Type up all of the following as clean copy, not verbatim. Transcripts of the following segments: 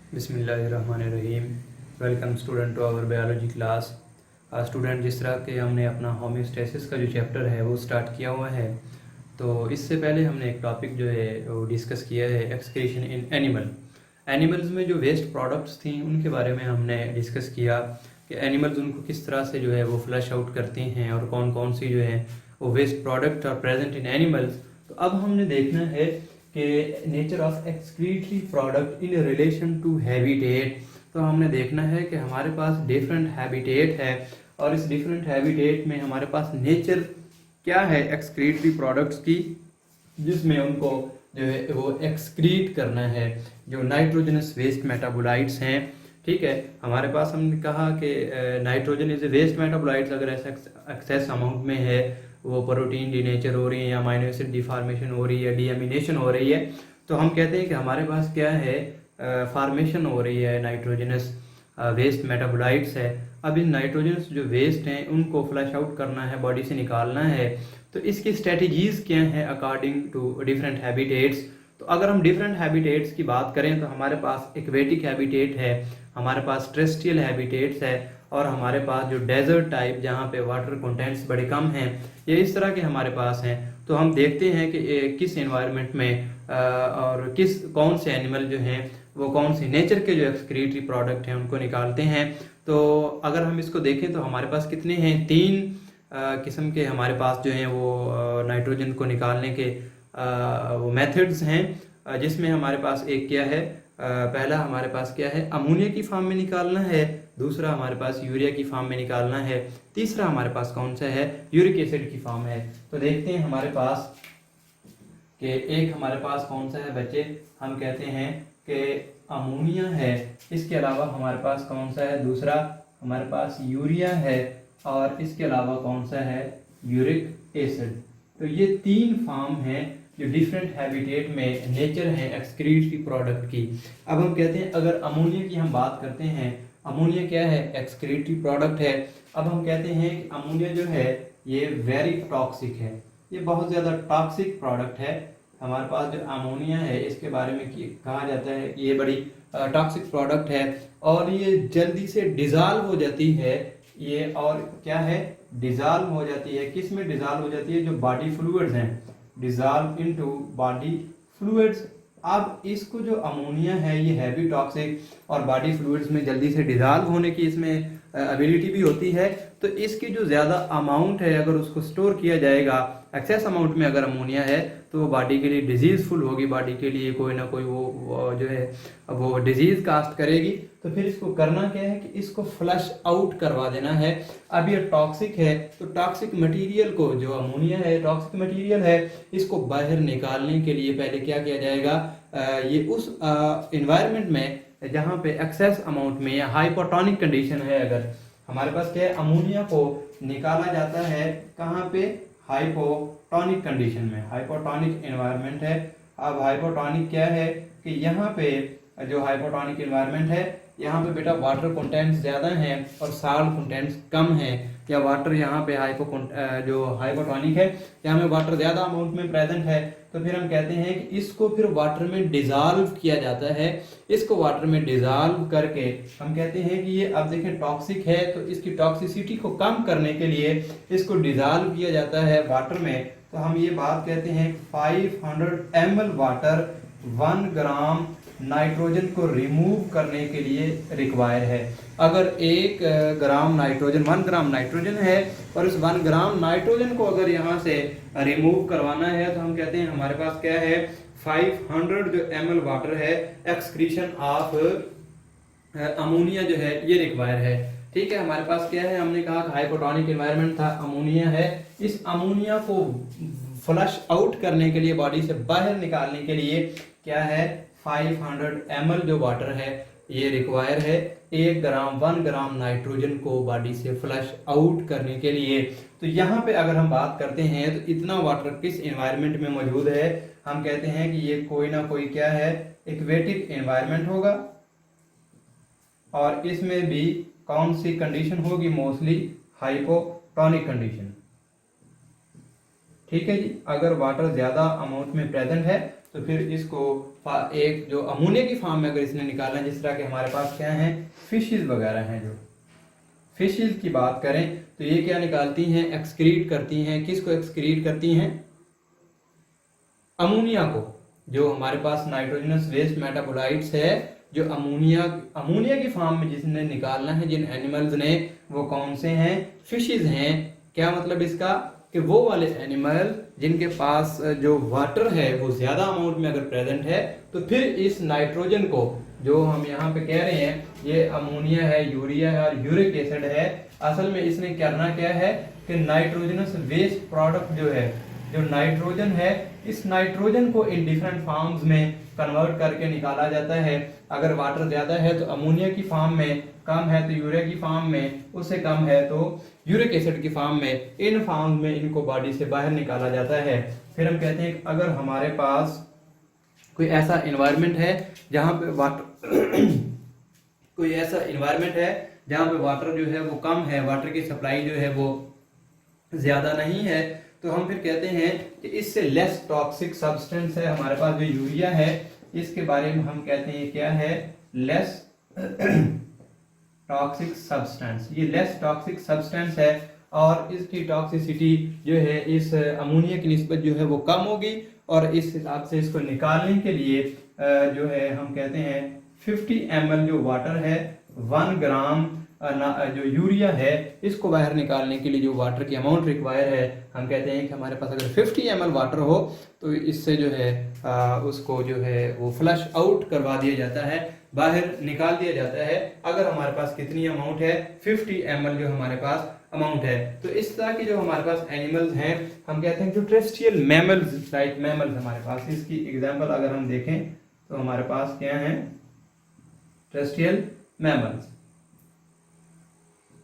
बिस्मिल्लाहिर्रहमानिर्रहीम। Welcome student to our biology class. Student, जिस तरह के हमने अपना होम्योस्टेसिस का जो चैप्टर है वो स्टार्ट किया हुआ है, तो इससे पहले हमने एक टॉपिक जो है वो डिस्कस किया है एक्सक्रीशन इन एनिमल्स में जो वेस्ट प्रोडक्ट्स थी उनके बारे में हमने डिस्कस किया कि एनिमल्स उनको किस तरह से जो है वो फ्लश आउट करते हैं और कौन कौन सी जो है वो waste product are present in animals. तो अब हमने देखना है कि nature of excretory product in relation to habitat. तो हमने देखना है कि हमारे पास डिफरेंट हैबिटेट है और इस डिफरेंट हैबिटेट में हमारे पास नेचर क्या है एक्सक्रीटरी प्रोडक्ट्स की, जिसमें उनको जो है वो एक्सक्रीट करना है, जो नाइट्रोजनस वेस्ट मेटाबोलाइट्स हैं। ठीक है, हमारे पास हमने कहा कि नाइट्रोजन इज वेस्ट मेटाबोलाइट्स अगर ऐसा एक्सेस अमाउंट में है, वो प्रोटीन डीनेचर हो रही है या अमीनो एसिड डिफॉर्मेशन हो रही है, डीएमिनेशन हो रही है, तो हम कहते हैं कि हमारे पास क्या है, फार्मेशन हो रही है, नाइट्रोजनस वेस्ट मेटाबोलाइट्स है। अब इन नाइट्रोजनस जो वेस्ट हैं उनको फ्लश आउट करना है, बॉडी से निकालना है। तो इसकी स्ट्रेटजीज क्या हैं अकॉर्डिंग टू डिफरेंट हैबिटेट्स। तो अगर हम डिफरेंट हैबिटेट्स की बात करें तो हमारे पास एक्वेटिक हैबिटेट है, हमारे पास टेरेस्ट्रियल हैबिटेट्स है और हमारे पास जो डेजर्ट टाइप जहाँ पे वाटर कंटेंट्स बड़े कम हैं, ये इस तरह के हमारे पास हैं। तो हम देखते हैं कि किस एनवायरनमेंट में और कौन से एनिमल जो हैं वो कौन सी नेचर के जो एक्सक्रीटरी प्रोडक्ट हैं उनको निकालते हैं। तो अगर हम इसको देखें तो हमारे पास कितने हैं, 3 किस्म के हमारे पास जो हैं वो नाइट्रोजन को निकालने के वो मेथड्स हैं, जिसमें हमारे पास एक क्या है, पहला हमारे पास क्या है, अमोनिया की फॉर्म में निकालना है, दूसरा हमारे पास यूरिया की फॉर्म में निकालना है, तीसरा हमारे पास कौन सा है, यूरिक एसिड की फॉर्म है। तो देखते हैं हमारे पास कि एक हमारे पास कौन सा है बच्चे, हम कहते हैं कि अमोनिया है, इसके अलावा हमारे पास कौन सा है, दूसरा हमारे पास यूरिया है और इसके अलावा कौन सा है, यूरिक एसिड। तो ये 3 फॉर्म हैं जो डिफरेंट हैबिटेट में नेचर है एक्सक्रीटरी प्रोडक्ट की। अब हम कहते हैं अगर अमोनिया की हम बात करते हैं, अमोनिया क्या है, एक्सक्रीटरी प्रोडक्ट है। अब हम कहते हैं कि अमोनिया जो है ये वेरी टॉक्सिक है, ये बहुत ज़्यादा टॉक्सिक प्रोडक्ट है। हमारे पास जो अमोनिया है इसके बारे में कहा जाता है कि ये बड़ी टॉक्सिक प्रोडक्ट है और ये जल्दी से डिजॉल्व हो जाती है, ये और क्या है, डिजॉल्व हो जाती है। किस में डिजॉल्व हो जाती है, जो बॉडी फ्लूइड्स हैं, डिजॉल्व इनटू बॉडी फ्लूइड्स। अब इसको जो अमोनिया है ये है भी टॉक्सिक और बॉडी फ्लूइड्स में जल्दी से डिजॉल्व होने की इसमें एबिलिटी भी होती है। तो इसकी जो ज़्यादा अमाउंट है अगर उसको स्टोर किया जाएगा, एक्सेस अमाउंट में अगर अमोनिया है, तो वो बॉडी के लिए डिजीजफुल होगी, बॉडी के लिए कोई ना कोई वो जो है वो डिजीज कास्ट करेगी। तो फिर इसको करना क्या है कि इसको फ्लश आउट करवा देना है। अब ये टॉक्सिक है तो टॉक्सिक मटेरियल को, जो अमोनिया है टॉक्सिक मटेरियल है, इसको बाहर निकालने के लिए पहले क्या किया जाएगा, ये उस एनवायरनमेंट में जहाँ पे एक्सेस अमाउंट में या हाइपोटोनिक कंडीशन है, अगर हमारे पास क्या है, अमोनिया को निकाला जाता है कहाँ पे, हाइपोटोनिक कंडीशन में, हाइपोटोनिक एनवायरनमेंट है। अब हाइपोटोनिक क्या है कि यहाँ पे जो हाइपोटोनिक एनवायरनमेंट है यहाँ पे बेटा वाटर कंटेंट्स ज़्यादा हैं और सॉल्ट कंटेंट्स कम हैं, या वाटर यहाँ पे जो हाइपोटोनिक है यहाँ में वाटर ज़्यादा अमाउंट में प्रेजेंट है। तो फिर हम कहते हैं कि इसको फिर वाटर में डिजॉल्व किया जाता है। इसको वाटर में डिजॉल्व करके हम कहते हैं कि ये, अब देखें टॉक्सिक है तो इसकी टॉक्सिसिटी को कम करने के लिए इसको डिजॉल्व किया जाता है वाटर में। तो हम ये बात कहते हैं 500 ml वाटर 1 ग्राम नाइट्रोजन को रिमूव करने के लिए रिक्वायर है। अगर 1 ग्राम नाइट्रोजन, 1 ग्राम नाइट्रोजन है और इस 1 ग्राम नाइट्रोजन को अगर यहाँ से रिमूव करवाना है तो हम कहते हैं हमारे पास क्या है, 500 जो ml वाटर है, एक्सक्रीशन ऑफ अमोनिया जो है ये रिक्वायर है। ठीक है, हमारे पास क्या है, हमने कहा हाइपोटोनिक एनवायरनमेंट था, अमोनिया है, इस अमोनिया को फ्लश आउट करने के लिए, बॉडी से बाहर निकालने के लिए क्या है, 500 ml जो वाटर है ये रिक्वायर है 1 ग्राम नाइट्रोजन को बॉडी से फ्लश आउट करने के लिए। तो यहाँ पे अगर हम बात करते हैं तो इतना वाटर किस एनवायरनमेंट में मौजूद है, हम कहते हैं कि ये कोई ना कोई क्या है, एक्वेटिक एनवायरनमेंट होगा और इसमें भी कौन सी कंडीशन होगी, मोस्टली हाइपोटोनिक कंडीशन। ठीक है जी, अगर वाटर ज़्यादा अमाउंट में प्रेजेंट है तो फिर इसको एक जो अमोनिया की फॉर्म में अगर इसने निकालना है, जिस तरह के हमारे पास क्या है, फिशेज वगैरह हैं, जो फिशेज की बात करें तो ये क्या निकालती हैं, एक्सक्रीट करती हैं। किसको एक्सक्रीट करती हैं? अमोनिया को। जो हमारे पास नाइट्रोजनस वेस्ट मेटाबोलाइट्स है, जो अमोनिया की फॉर्म में जिसने निकालना है, जिन एनिमल्स ने, वो कौन से हैं? फिशेज हैं। क्या मतलब इसका? कि वो वाले एनिमल जिनके पास जो वाटर है वो ज्यादा अमाउंट में अगर प्रेजेंट है, तो फिर इस नाइट्रोजन को, जो हम यहाँ पे कह रहे हैं ये अमोनिया है, यूरिया है और यूरिक एसिड है, असल में इसने करना क्या है कि नाइट्रोजनस वेस्ट प्रोडक्ट जो है, जो नाइट्रोजन है, इस नाइट्रोजन को इन डिफरेंट फॉर्म्स में कन्वर्ट करके निकाला जाता है। अगर वाटर ज्यादा है तो अमोनिया की फॉर्म में, कम है तो यूरिया की फॉर्म में, उससे कम है तो यूरिक एसिड की फॉर्म में, इन फॉर्म में इनको बॉडी से बाहर निकाला जाता है। फिर हम कहते हैं कि अगर हमारे पास कोई ऐसा इन्वायरमेंट है जहाँ पे वाटर कोई ऐसा इन्वायरमेंट है जहाँ पे वाटर जो है वो कम है, वाटर की सप्लाई जो है वो ज्यादा नहीं है, तो हम फिर कहते हैं कि इससे लेस टॉक्सिक सब्सटेंस है हमारे पास जो यूरिया है, इसके बारे में हम कहते हैं क्या है, लेस टॉक्सिक सब्सटेंस। ये लेस टॉक्सिक सब्सटेंस है और इसकी टॉक्सिसिटी जो है इस अमोनिया की निस्बत जो है वो कम होगी, और इस हिसाब से इसको निकालने के लिए जो है हम कहते हैं 50 ml जो वाटर है, 1 ग्राम जो यूरिया है, इसको बाहर निकालने के लिए जो वाटर की अमाउंट रिक्वायर है, हम कहते हैं कि हमारे पास अगर 50 ml वाटर हो तो इससे जो है उसको जो है वो फ्लश आउट करवा दिया जाता है, बाहर निकाल दिया जाता है। अगर हमारे पास कितनी अमाउंट है, 50 ml जो हमारे पास अमाउंट है। तो इस तरह के जो हमारे पास एनिमल्स हैं, हम कहते हैं जो टेरेस्ट्रियल मैमल्स, लाइक मैमल्स हमारे पास, इसकी एग्जांपल अगर हम देखें तो हमारे पास क्या है, टेरेस्ट्रियल मैमल्स।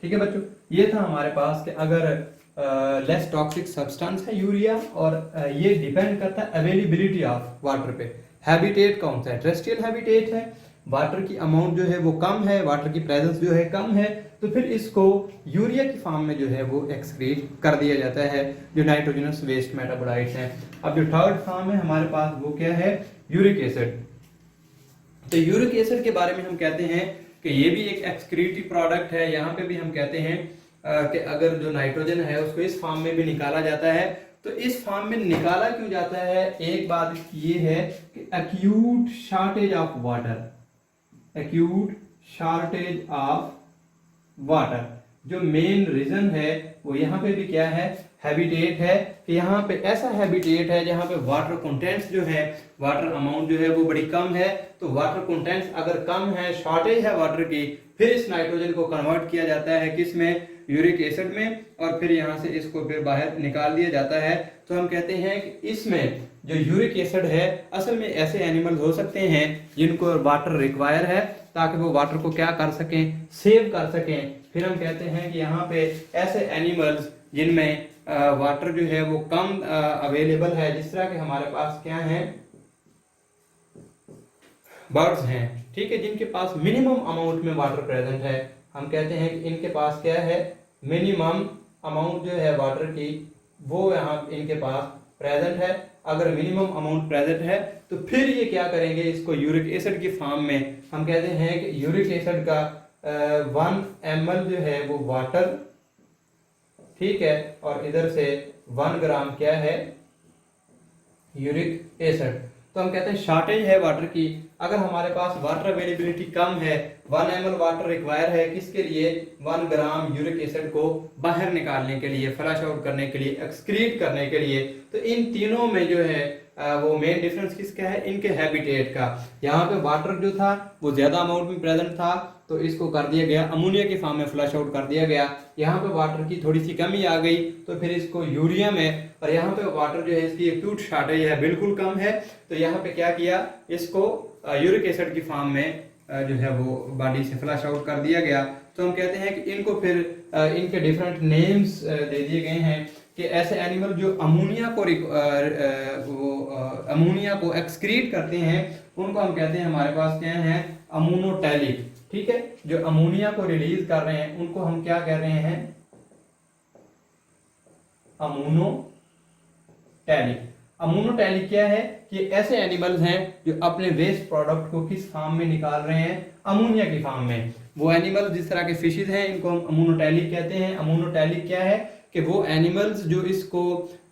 ठीक है बच्चों, ये था हमारे पास कि अगर लेस टॉक्सिक सब्सटेंस है यूरिया, और ये डिपेंड करता है अवेलेबिलिटी ऑफ वाटर पे। हैबिटेट कौन सा है, टेरेस्ट्रियल हैबिटेट है, वाटर की अमाउंट जो है वो कम है, वाटर की प्रेजेंस जो है कम है, तो फिर इसको यूरिया की फॉर्म में जो है वो एक्सक्रीट कर दिया जाता है, जो नाइट्रोजनस वेस्ट मेटाबोलाइट्स हैं। अब जो थर्ड फॉर्म है हमारे पास वो क्या है, यूरिक एसिड। तो यूरिक एसिड के बारे में हम कहते हैं कि ये भी एक एक्सक्रीटिव प्रोडक्ट है। यहाँ पे भी हम कहते हैं कि अगर जो नाइट्रोजन है उसको इस फॉर्म में भी निकाला जाता है, तो इस फॉर्म में निकाला क्यों जाता है, एक बात ये है कि acute shortage of water, acute shortage of water जो मेन रीजन है वो यहाँ पे भी क्या है, हैबिटेट है, कि यहाँ पे ऐसा हैबिटेट है जहाँ पे वाटर कंटेंट्स जो है, वाटर अमाउंट जो है वो बड़ी कम है। तो वाटर कंटेंट्स अगर कम है, शॉर्टेज है वाटर की, फिर इस नाइट्रोजन को कन्वर्ट किया जाता है किस में, यूरिक एसिड में, और फिर यहाँ से इसको फिर बाहर निकाल दिया जाता है। तो हम कहते हैं कि इसमें जो यूरिक एसिड है, असल में ऐसे एनिमल्स हो सकते हैं जिनको वाटर रिक्वायर है ताकि वो वाटर को क्या कर सकें, सेव कर सकें। फिर हम कहते हैं कि यहाँ पे ऐसे एनिमल्स जिनमें वाटर जो है वो कम अवेलेबल है, जिस तरह के हमारे पास क्या है, बर्ड्स हैं, ठीक है, जिनके पास मिनिमम अमाउंट में वाटर प्रेजेंट है। हम कहते हैं कि इनके पास क्या है, मिनिमम अमाउंट जो है वाटर की वो यहाँ इनके पास प्रेजेंट है। अगर मिनिमम अमाउंट प्रेजेंट है तो फिर ये क्या करेंगे, इसको यूरिक एसिड की फॉर्म में हम कहते हैं कि यूरिक एसिड का 1 ml जो है वो वाटर, ठीक है, और इधर से 1 ग्राम क्या है, यूरिक एसिड। तो हम कहते हैं शॉर्टेज है वाटर की। अगर हमारे पास वाटर अवेलेबिलिटी कम है, 1 ml वाटर रिक्वायर है किसके लिए, 1 ग्राम यूरिक एसिड को बाहर निकालने के लिए, फ्लश आउट करने के लिए, एक्सक्रीट करने के लिए। तो इन तीनों में जो है वो मेन डिफरेंस किसका है, इनके हैबिटेट का। यहाँ पे वाटर जो था वो ज्यादा अमाउंट में प्रेजेंट था, तो इसको कर दिया गया अमोनिया की फॉर्म में फ्लश आउट कर दिया गया। यहाँ पे वाटर की थोड़ी सी कमी आ गई तो फिर इसको यूरिया में, और यहाँ पे वाटर जो है इसकी एक्यूट शॉर्टेज है, बिल्कुल कम है, तो यहाँ पे क्या किया, इसको यूरिक एसिड की फॉर्म में जो है वो बॉडी से फ्लश आउट कर दिया गया। तो हम कहते हैं कि इनको फिर इनके डिफरेंट नेम्स दे दिए गए हैं कि ऐसे एनिमल जो अमोनिया को एक्सक्रीट करते हैं उनको हम कहते हैं, हमारे पास क्या है, अमोनोटैलिक। ठीक है, जो अमोनिया को रिलीज कर रहे हैं उनको हम क्या कह रहे हैं, अमोनोटैलिक। अमोनोटैलिक क्या है कि ऐसे एनिमल्स हैं जो अपने वेस्ट प्रोडक्ट को किस फॉर्म में निकाल रहे हैं, अमोनिया की फॉर्म में। वो एनिमल जिस तरह के फिशेज हैं इनको हम अमोनोटैलिक कहते हैं। अमोनोटैलिक क्या है कि वो एनिमल्स जो इसको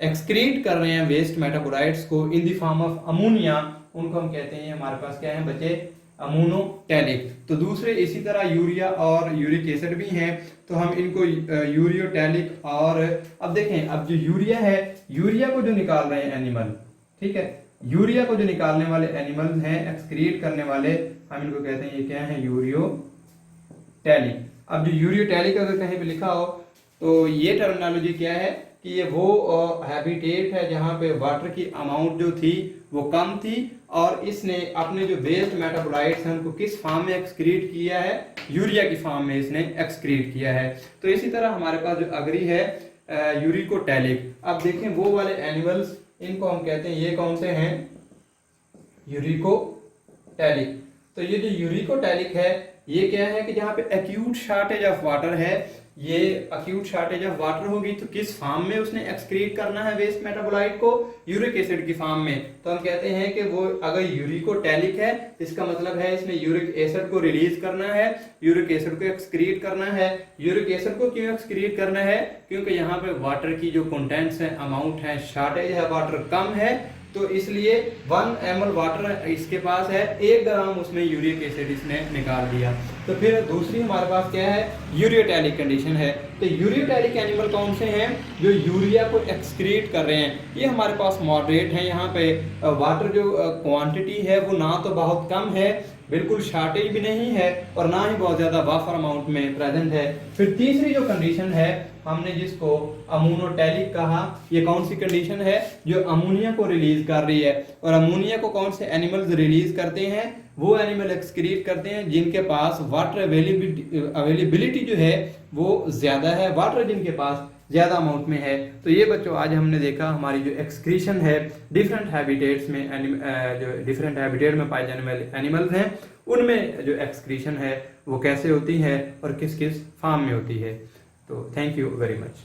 एक्सक्रीट कर रहे हैं वेस्ट मेटाबोलाइट्स को in the form of ammonia, उनको हम कहते हैं, हमारे पास क्या है बच्चे, अमोनोटैलिक। तो दूसरे इसी तरह यूरिया और यूरिक एसिड भी हैं, तो हम इनको यूरियोटैलिक। और अब देखें, अब जो यूरिया है, यूरिया को जो निकाल रहे हैं एनिमल, ठीक है, यूरिया को जो निकालने वाले एनिमल्स हैं, एक्सक्रीट करने वाले, हम इनको कहते हैं, ये क्या है, यूरियोटैलिक। अब जो यूरियोटैलिक अगर कहीं पे लिखा हो तो ये टर्मिनोलॉजी क्या है कि ये वो हैबिटेट है जहां पे वाटर की अमाउंट जो थी वो कम थी और इसने अपने जो वेस्ट मेटाबोलाइट्स हैं उनको किस फॉर्म में एक्सक्रीट किया है, यूरिया की फॉर्म में इसने एक्सक्रीट किया है। तो इसी तरह हमारे पास जो अगली है यूरिकोटैलिक। अब देखें वो वाले एनिमल्स, इनको हम कहते हैं, ये कौन से हैं, यूरिकोटैलिक। तो ये जो यूरिकोटैलिक है ये क्या है कि जहां पे एक्यूट शॉर्टेज ऑफ वाटर है, ये एक्यूट शॉर्टेज ऑफ वाटर होगी तो किस फॉर्म में उसने एक्सक्रीट करना है वेस्ट मेटाबोलाइट को, यूरिक एसिड की फॉर्म में। तो हम कहते हैं कि वो अगर यूरिकोटैलिक है इसका मतलब है इसने यूरिक एसिड को रिलीज करना है, यूरिक एसिड को एक्सक्रीट करना है। यूरिक एसिड को क्यों एक्सक्रीट करना है, क्योंकि यहाँ पे वाटर की जो कंटेंट्स है, अमाउंट है, शॉर्टेज है, वाटर कम है, तो इसलिए 1 ml वाटर इसके पास है, 1 ग्राम उसमें यूरिक एसिड इसने निकाल दिया। तो फिर दूसरी हमारे पास क्या है, यूरियोटैलिक कंडीशन है। तो यूरियोटैलिक एनिमल कौन से हैं, जो यूरिया को एक्सक्रीट कर रहे हैं। ये हमारे पास मॉडरेट है, यहाँ पे वाटर जो क्वांटिटी है वो ना तो बहुत कम है, बिल्कुल शॉर्टेज भी नहीं है, और ना ही बहुत ज्यादा वाफर अमाउंट में प्रेजेंट है। फिर तीसरी जो कंडीशन है, हमने जिसको अमोनोटैलिक कहा, ये कौन सी कंडीशन है, जो अमोनिया को रिलीज कर रही है। और अमोनिया को कौन से एनिमल्स रिलीज करते हैं, वो एनिमल एक्सक्रीट करते हैं जिनके पास वाटर अवेलेबिलिटी जो है वो ज्यादा है, वाटर जिनके पास ज्यादा अमाउंट में है। तो ये बच्चों आज हमने देखा हमारी जो एक्सक्रीशन है डिफरेंट हैबिटेट्स में, जो डिफरेंट हैबिटेट में पाए जाने वाले एनिमल्स हैं उनमें जो एक्सक्रीशन है वो कैसे होती है और किस किस फॉर्म में होती है। तो थैंक यू वेरी मच।